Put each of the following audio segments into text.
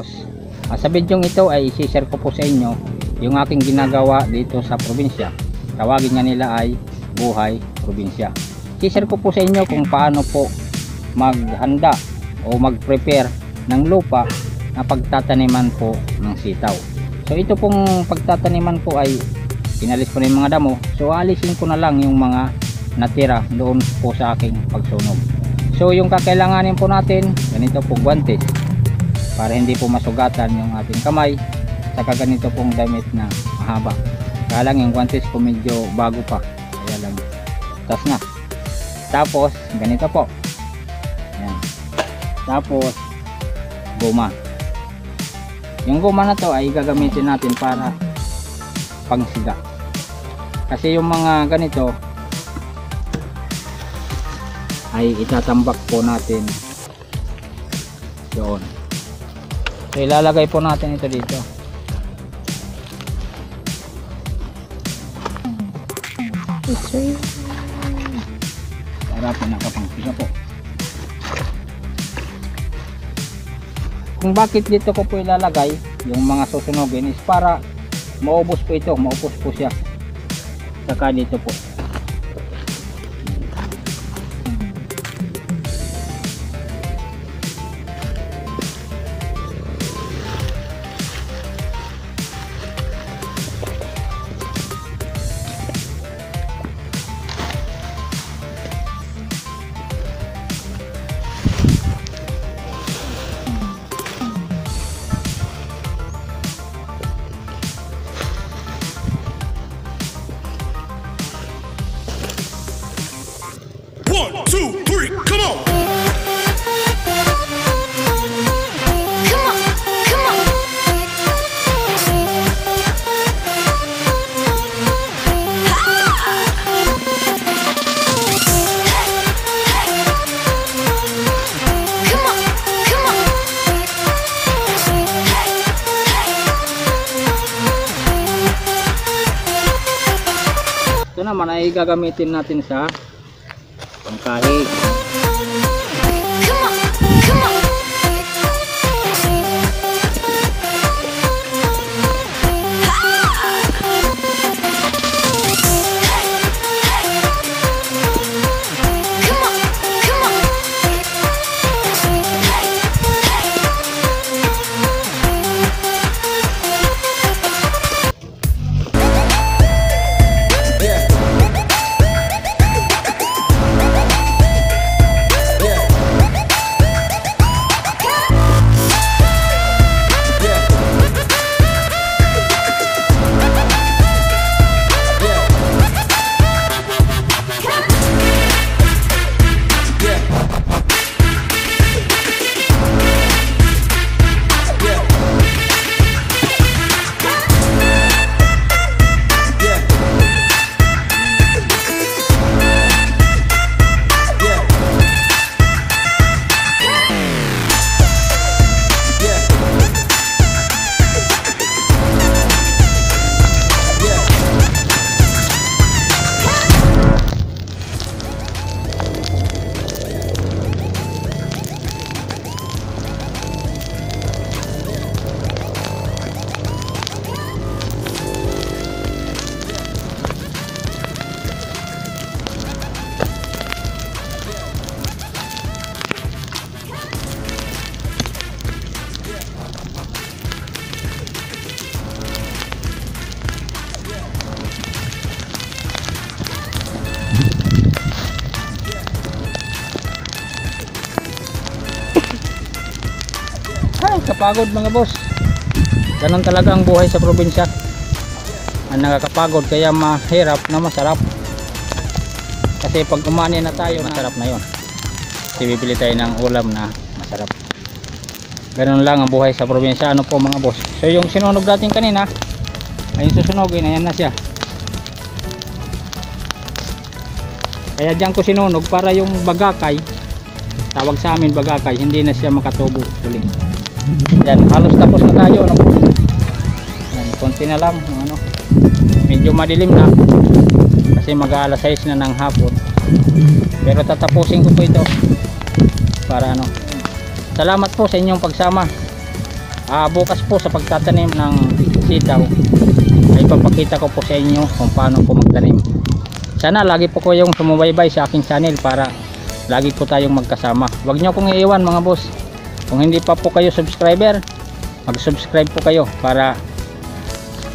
boss, sa bidyong ito ay i-share ko po sa inyo yung aking ginagawa dito sa probinsya. Tawagin nga nila ay buhay probinsya. I-share ko po sa inyo kung paano po maghanda o mag-prepare ng lupa na pagtataniman po ng sitaw. So ito pong pagtataniman po ay inalis ko na yung mga damo. So alisin ko na lang yung mga natira doon po sa aking pagsunog. So yung kakailanganin po natin, ganito po guantes para hindi po masugatan yung ating kamay, saka ganito pong damit na mahaba. Kaya lang yung guantes ko medyo bago pa, kaya lang tas na. Tapos ganito po. Ayan. Tapos goma. Yung goma na to ay gagamitin natin para pangsiga. Kasi yung mga ganito ay itatambak po natin doon. So ilalagay po natin ito dito. Para pinakapangsiga po. Kung bakit dito ko po ilalagay yung mga susunogin is para maubos po ito, maubos po siya. Saka dito po. Ito naman ay gagamitin natin sa pangkahi. Kapagod mga boss, ganun talaga ang buhay sa probinsya. Ang nakakapagod kaya mahirap na masarap. Kasi pag umani na tayo, masarap na yon. Kasi bibili tayo ng ulam na masarap. Ganun lang ang buhay sa probinsya. Ano po mga boss. So yung sinunog natin kanina ay susunogin, ayan na siya. Kaya dyan ko sinunog para yung bagakay, tawag sa amin bagakay, hindi na siya makatubo ulit. Yan, halos tapos na tayo, no? Yan, konti na lang, ano, medyo madilim na kasi mag-aalas 6 na ng hapon, pero tatapusin ko po ito para ano. Salamat po sa inyong pagsama Bukas po sa pagtatanim ng sitaw ay papakita ko po sa inyo kung paano po magtanim. Sana lagi po kayong sumubaybay sa aking channel para lagi po tayong magkasama. Huwag nyo akong iiwan mga boss. Kung hindi pa po kayo subscriber, mag-subscribe po kayo para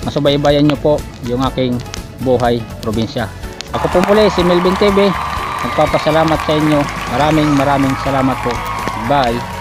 masubaybayan nyo po yung aking buhay probinsya. Ako po muli si Melvin TV, nagpapasalamat sa inyo. Maraming salamat po. Bye.